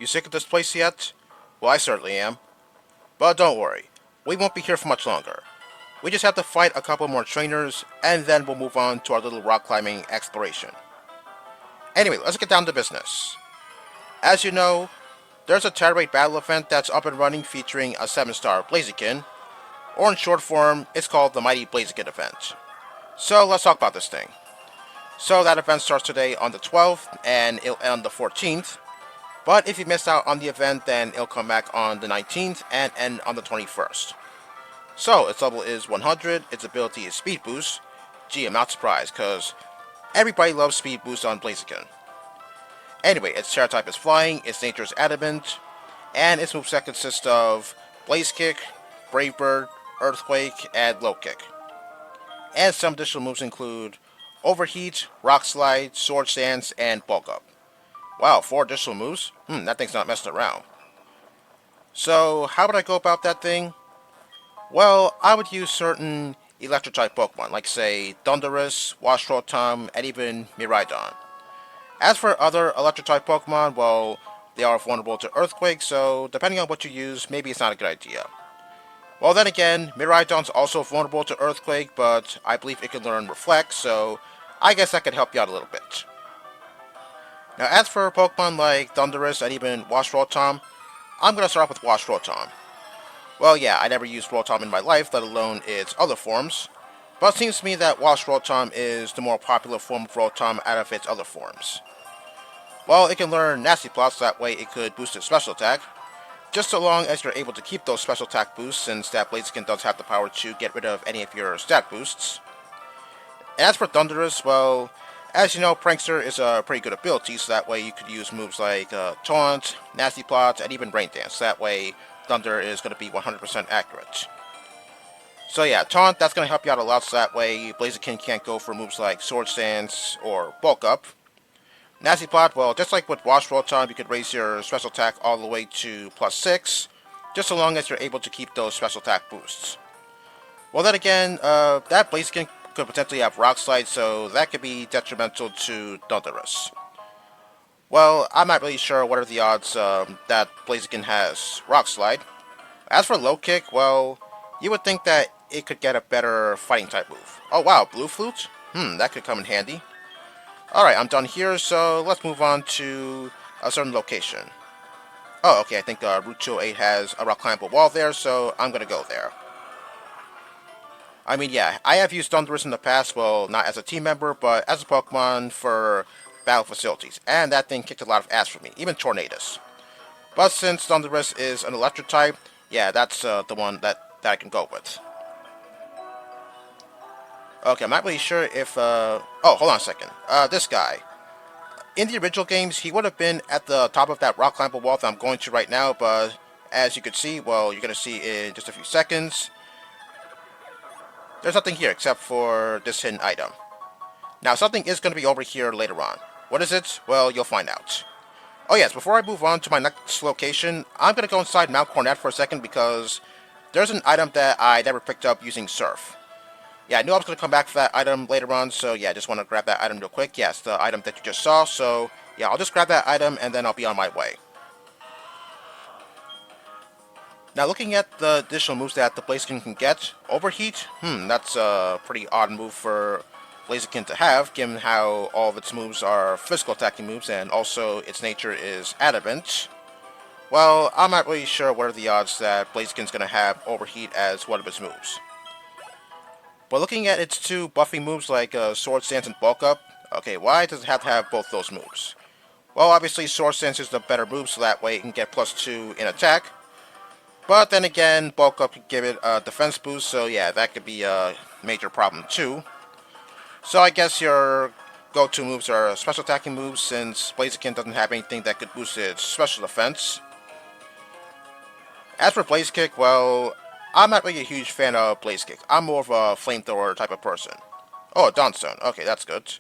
You sick of this place yet? Well, I certainly am. But don't worry, we won't be here for much longer. We just have to fight a couple more trainers, and then we'll move on to our little rock climbing exploration. Anyway, let's get down to business. As you know, there's a tier rate battle event that's up and running featuring a 7-star Blaziken, or in short form, it's called the Mighty Blaziken event. So let's talk about this thing. So that event starts today on the 12th, and it'll end on the 14th. But if you missed out on the event, then it'll come back on the 19th and end on the 21st. So its level is 100, its ability is Speed Boost. Gee, I'm not surprised, because everybody loves Speed Boost on Blaziken. Anyway, its Terra type is Flying, its nature is Adamant, and its moveset consists of Blaze Kick, Brave Bird, Earthquake, and Low Kick. And some additional moves include Overheat, Rock Slide, Sword Stance, and Bulk Up. Wow, 4 additional moves? That thing's not messing around. So, how would I go about that thing? Well, I would use certain Electric-type Pokemon, like say Thundurus, Wash Rotom, and even Miraidon. As for other Electric-type Pokemon, well, they are vulnerable to Earthquake, so depending on what you use, maybe it's not a good idea. Well, then again, Miraidon's also vulnerable to Earthquake, but I believe it can learn Reflect, so I guess that could help you out a little bit. Now, as for Pokemon like Thundurus and even Wash Rotom, I'm going to start off with Wash Rotom. Well, yeah, I never used Rotom in my life, let alone its other forms, but it seems to me that Wash Rotom is the more popular form of Rotom out of its other forms. Well, it can learn Nasty Plots, that way it could boost its special attack, just so long as you're able to keep those special attack boosts, since that Blaziken does have the power to get rid of any of your stat boosts. And as for Thundurus, well, as you know, Prankster is a pretty good ability, so that way you could use moves like Taunt, Nasty Plot, and even Rain Dance. That way, Thunder is going to be 100% accurate. So yeah, Taunt, that's going to help you out a lot, so that way Blaziken can't go for moves like Sword Stance or Bulk Up. Nasty Plot, well, just like with Wash Rotom, you could raise your special attack all the way to +6, just so long as you're able to keep those special attack boosts. Well, then again, that Blaziken could potentially have Rock Slide, so that could be detrimental to Thundurus. Well, I'm not really sure what are the odds that Blaziken has Rock Slide. As for Low Kick, well, you would think that it could get a better fighting type move. Oh wow, Blue Flute? That could come in handy. Alright, I'm done here, so let's move on to a certain location. Oh, okay, I think Route 208 has a Rock Climbable wall there, so I'm gonna go there. I mean, yeah, I have used Thundurus in the past, well, not as a team member, but as a Pokemon for battle facilities, and that thing kicked a lot of ass for me, even Tornadus. But since Thundurus is an electric type, yeah, that's the one that I can go with. Okay, I'm not really sure if, oh, hold on a second. This guy. In the original games, he would have been at the top of that rock climbable wall that I'm going to right now, but as you can see, well, you're going to see in just a few seconds, there's nothing here except for this hidden item. Now, something is going to be over here later on. What is it? Well, you'll find out. Oh yes, before I move on to my next location, I'm going to go inside Mount Cornet for a second because there's an item that I never picked up using Surf. Yeah, I knew I was going to come back for that item later on, so yeah, I just want to grab that item real quick. Yes, the item that you just saw, so yeah, I'll just grab that item and then I'll be on my way. Now, looking at the additional moves that the Blaziken can get, Overheat, that's a pretty odd move for Blaziken to have, given how all of its moves are physical attacking moves and also its nature is Adamant. Well, I'm not really sure what are the odds that Blaziken's going to have Overheat as one of its moves. But looking at its two buffing moves like Sword Stance and Bulk Up, okay, why does it have to have both those moves? Well, obviously Sword Stance is the better move, so that way it can get +2 in attack. But then again, Bulk Up could give it a defense boost, so yeah, that could be a major problem too. So I guess your go-to moves are special attacking moves, since Blaziken doesn't have anything that could boost its special defense. As for Blaze Kick, well, I'm not really a huge fan of Blaze Kick. I'm more of a flamethrower type of person. Oh, a Dawnstone. Okay, that's good.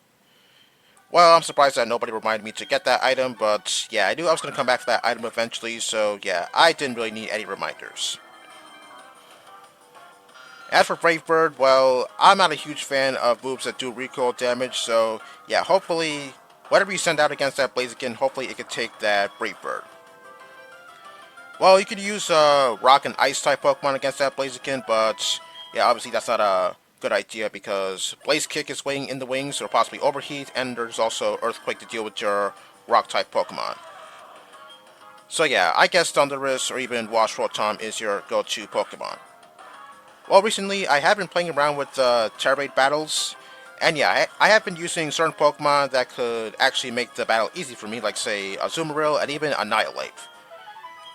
Well, I'm surprised that nobody reminded me to get that item, but yeah, I knew I was going to come back for that item eventually, so yeah, I didn't really need any reminders. As for Brave Bird, well, I'm not a huge fan of moves that do recoil damage, so yeah, hopefully, whatever you send out against that Blaziken, hopefully it could take that Brave Bird. Well, you could use Rock and Ice type Pokemon against that Blaziken, but yeah, obviously that's not a good idea because Blaze Kick is waiting in the wings or possibly Overheat, and there's also Earthquake to deal with your Rock type Pokemon. So yeah, I guess Thundurus or even Wash Rotom is your go-to Pokemon. Well, recently I have been playing around with Terra Raid battles, and yeah, I have been using certain Pokemon that could actually make the battle easy for me, like say Azumarill and even Annihilate.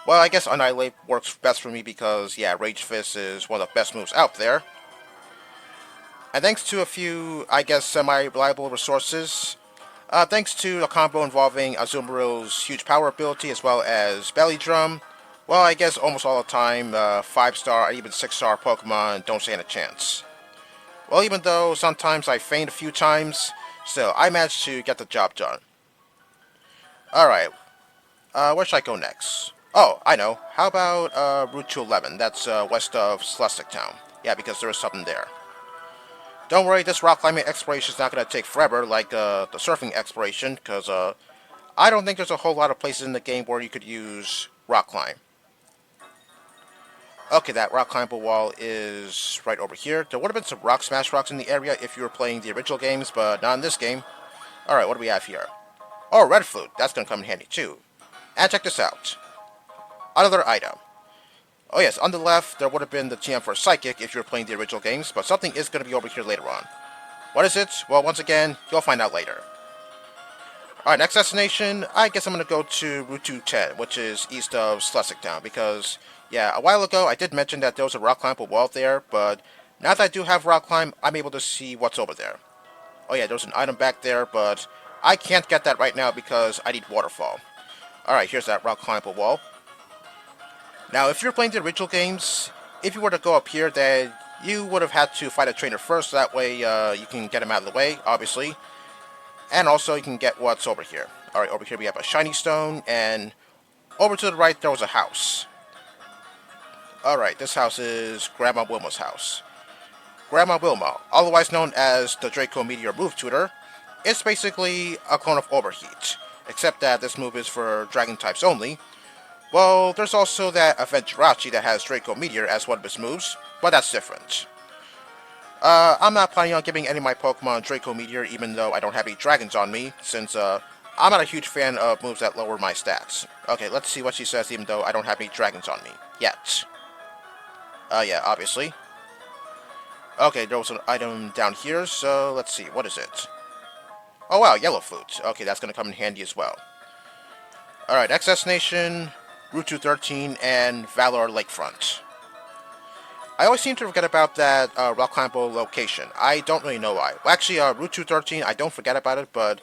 Well, I guess Annihilate works best for me because, yeah, Rage Fist is one of the best moves out there. And thanks to a few, I guess, semi-reliable resources, thanks to the combo involving Azumarill's huge power ability as well as Belly Drum, well, I guess almost all the time, 5-star or even 6-star Pokemon don't stand a chance. Well, even though sometimes I faint a few times, still, I managed to get the job done. Alright, where should I go next? Oh, I know. How about Route 211? That's west of Celestic Town. Yeah, because there is something there. Don't worry, this rock climbing exploration is not going to take forever like the surfing exploration, because I don't think there's a whole lot of places in the game where you could use rock climb. Okay, that rock climbable wall is right over here. There would have been some rock smash rocks in the area if you were playing the original games, but not in this game. Alright, what do we have here? Oh, red flute. That's going to come in handy too. And check this out. Another item. Oh yes, on the left, there would have been the TM for Psychic if you were playing the original games, but something is going to be over here later on. What is it? Well, once again, you'll find out later. Alright, next destination, I guess I'm going to go to Route 210, which is east of Celestic Town, because, yeah, a while ago I did mention that there was a rock climbable wall there, but now that I do have rock climb, I'm able to see what's over there. Oh yeah, there's an item back there, but I can't get that right now because I need waterfall. Alright, here's that rock climbable wall. Now, if you're playing the original games, if you were to go up here, then you would have had to fight a trainer first. That way, you can get him out of the way, obviously. And also, you can get what's over here. Alright, over here we have a shiny stone, and over to the right, there was a house. Alright, this house is Grandma Wilma's house. Grandma Wilma, otherwise known as the Draco Meteor move tutor, is basically a clone of Overheat, except that this move is for dragon types only. Well, there's also that event Jirachi that has Draco Meteor as one of his moves, but that's different. I'm not planning on giving any of my Pokemon Draco Meteor even though I don't have any dragons on me, since I'm not a huge fan of moves that lower my stats. Okay, let's see what she says even though I don't have any dragons on me. Yet. Yeah, obviously. Okay, there was an item down here, so let's see, what is it? Oh wow, Yellow Flute. Okay, that's gonna come in handy as well. Alright, next destination, Route 213 and Valor Lakefront. I always seem to forget about that rock climbable location. I don't really know why. Well, actually, Route 213, I don't forget about it, but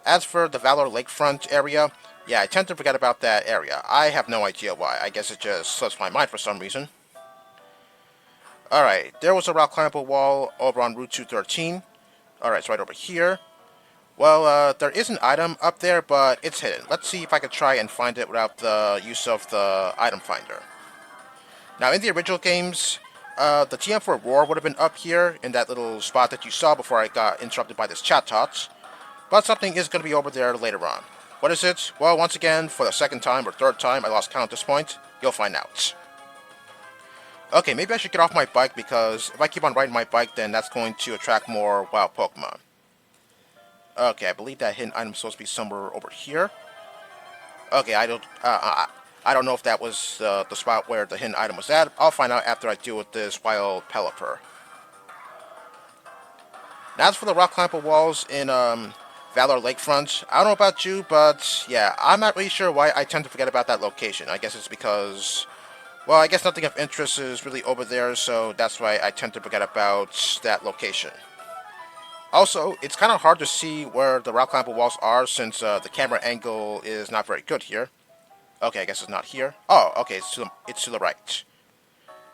as for the Valor Lakefront area, yeah, I tend to forget about that area. I have no idea why. I guess it just slips my mind for some reason. Alright, there was a rock climbable wall over on Route 213. Alright, it's right over here. Well, there is an item up there, but it's hidden. Let's see if I can try and find it without the use of the item finder. Now, in the original games, the TM for Roar would have been up here in that little spot that you saw before I got interrupted by this chat tots. But something is going to be over there later on. What is it? Well, once again, for the second time or third time, I lost count at this point, you'll find out. Okay, maybe I should get off my bike because if I keep on riding my bike, then that's going to attract more wild Pokemon. Okay, I believe that hidden item is supposed to be somewhere over here. Okay, I don't know if that was the spot where the hidden item was at. I'll find out after I deal with this wild Pelipper. Now, as for the rock climbable walls in Valor Lakefront, I don't know about you, but yeah, I'm not really sure why I tend to forget about that location. I guess it's because, well, I guess nothing of interest is really over there, so that's why I tend to forget about that location. Also, it's kind of hard to see where the rock climbable walls are since the camera angle is not very good here. Okay, I guess it's not here. Oh, okay, it's to the right.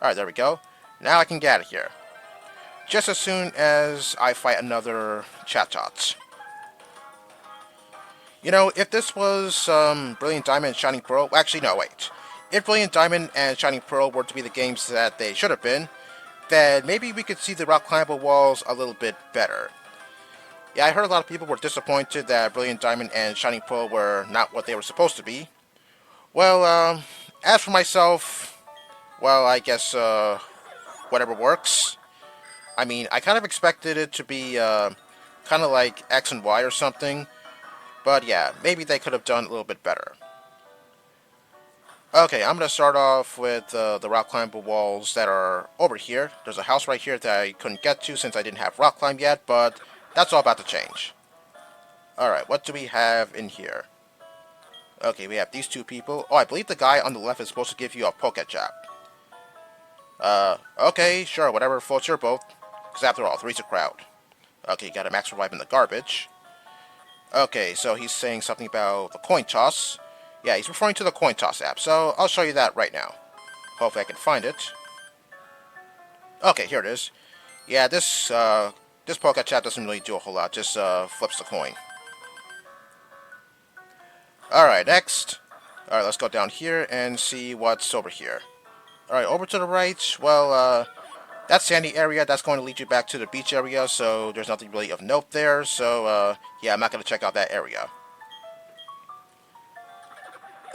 Alright, there we go. Now I can get out of here. Just as soon as I fight another Chatot. You know, if this was Brilliant Diamond and Shining Pearl... Actually, no, wait. If Brilliant Diamond and Shining Pearl were to be the games that they should have been, then maybe we could see the rock climbable walls a little bit better. Yeah, I heard a lot of people were disappointed that Brilliant Diamond and Shining Pearl were not what they were supposed to be. Well, As for myself, well, I guess, whatever works. I mean, I kind of expected it to be, kind of like X and Y or something, but yeah, maybe they could have done a little bit better. Okay, I'm going to start off with the rock climbable walls that are over here. There's a house right here that I couldn't get to since I didn't have rock climb yet, but that's all about to change. Alright, what do we have in here? Okay, we have these two people. Oh, I believe the guy on the left is supposed to give you a Pokejab. Okay, sure, whatever floats your boat. Because after all, three's a crowd. Okay, you got a max revive in the garbage. Okay, so he's saying something about the coin toss. Yeah, he's referring to the coin toss app, so I'll show you that right now. Hopefully I can find it. Okay, here it is. Yeah, this Pokejab doesn't really do a whole lot, just flips the coin. Alright, next. Alright, let's go down here and see what's over here. Alright, over to the right, well, that sandy area, that's going to lead you back to the beach area, so there's nothing really of note there, so, yeah, I'm not going to check out that area.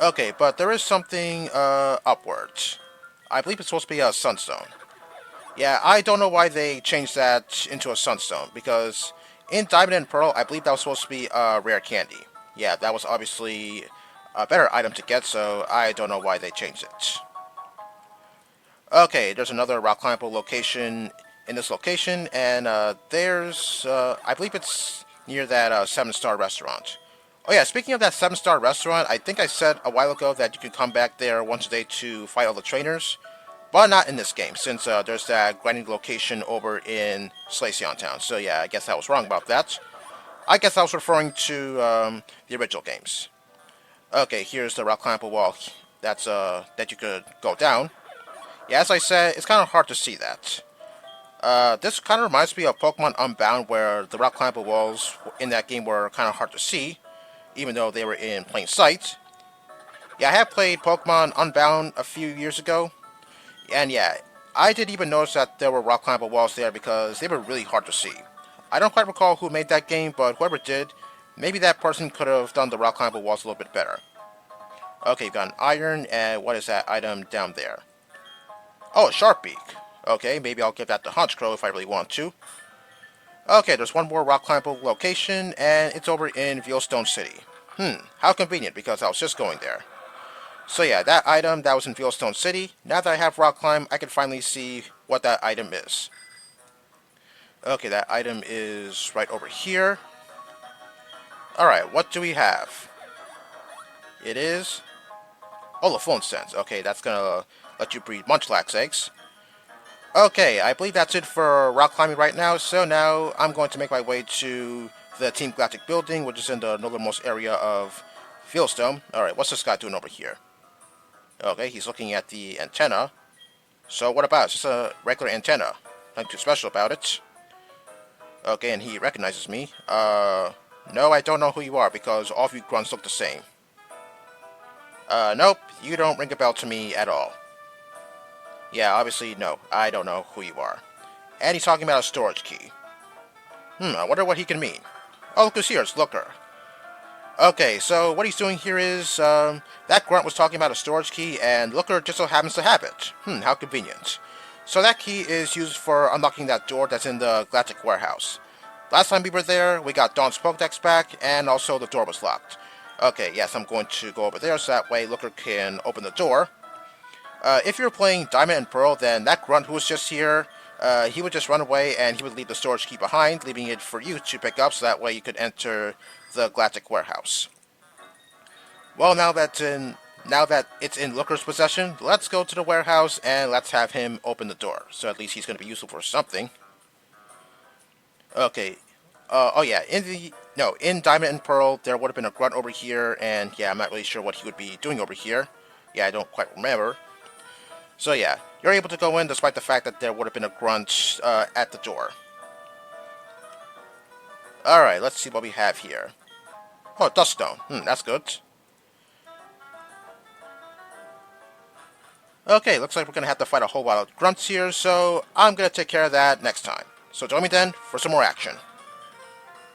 Okay, but there is something, upwards. I believe it's supposed to be a sunstone. Yeah, I don't know why they changed that into a sunstone, because in Diamond and Pearl, I believe that was supposed to be a rare candy. Yeah, that was obviously a better item to get, so I don't know why they changed it. Okay, there's another rock climbable location in this location, and there's, I believe it's near that 7-star restaurant. Oh yeah, speaking of that 7-star restaurant, I think I said a while ago that you can come back there once a day to fight all the trainers, but not in this game, since there's that grinding location over in Slaceon Town. So yeah, I guess I was wrong about that. I guess I was referring to the original games. Okay, here's the rock climbable wall that you could go down. Yeah, as I said, it's kind of hard to see that. This kind of reminds me of Pokemon Unbound, where the rock climbable walls in that game were kind of hard to see, even though they were in plain sight. Yeah, I have played Pokemon Unbound a few years ago, and yeah, I didn't even notice that there were rock climbable walls there because they were really hard to see. I don't quite recall who made that game, but whoever did, maybe that person could have done the rock climbable walls a little bit better. Okay, you've got an iron, and what is that item down there? Oh, a Sharpbeak. Okay, maybe I'll give that to Honchkrow if I really want to. Okay, there's one more rock climbable location, and it's over in Veilstone City. How convenient, because I was just going there. So yeah, that item that was in Veilstone City, now that I have rock climb, I can finally see what that item is. Okay, that item is right over here. Alright, what do we have? It is... Oh, the phone sense. Okay, that's gonna let you breed Munchlax eggs. Okay, I believe that's it for rock climbing right now, so now I'm going to make my way to the Team Galactic building, which is in the northernmost area of Fieldstone. Alright, what's this guy doing over here? Okay, he's looking at the antenna. So what about it? It's just a regular antenna. Nothing too special about it. Okay, and he recognizes me. No, I don't know who you are, because all of you grunts look the same. Nope, you don't ring a bell to me at all. Yeah, obviously, no, I don't know who you are. And he's talking about a storage key. I wonder what he can mean. Oh, look who's here, it's Looker. Okay, so what he's doing here is, that grunt was talking about a storage key, and Looker just so happens to have it. How convenient. So that key is used for unlocking that door that's in the Galactic warehouse. Last time we were there, we got Dawn's Pokedex back, and also the door was locked. Okay, yes, I'm going to go over there, so that way Looker can open the door. If you're playing Diamond and Pearl, then that grunt who was just here, he would just run away and he would leave the storage key behind, leaving it for you to pick up, so that way you could enter the Galactic warehouse. Well, now that it's in Looker's possession, let's go to the warehouse and let's have him open the door. So at least he's going to be useful for something. Okay. Oh yeah, in Diamond and Pearl, there would have been a grunt over here, and yeah, I'm not really sure what he would be doing over here. Yeah, I don't quite remember. So yeah, you're able to go in despite the fact that there would have been a grunt at the door. Alright, let's see what we have here. Oh, Duststone. That's good. Okay, looks like we're going to have to fight a whole lot of grunts here, so I'm going to take care of that next time. So join me then for some more action.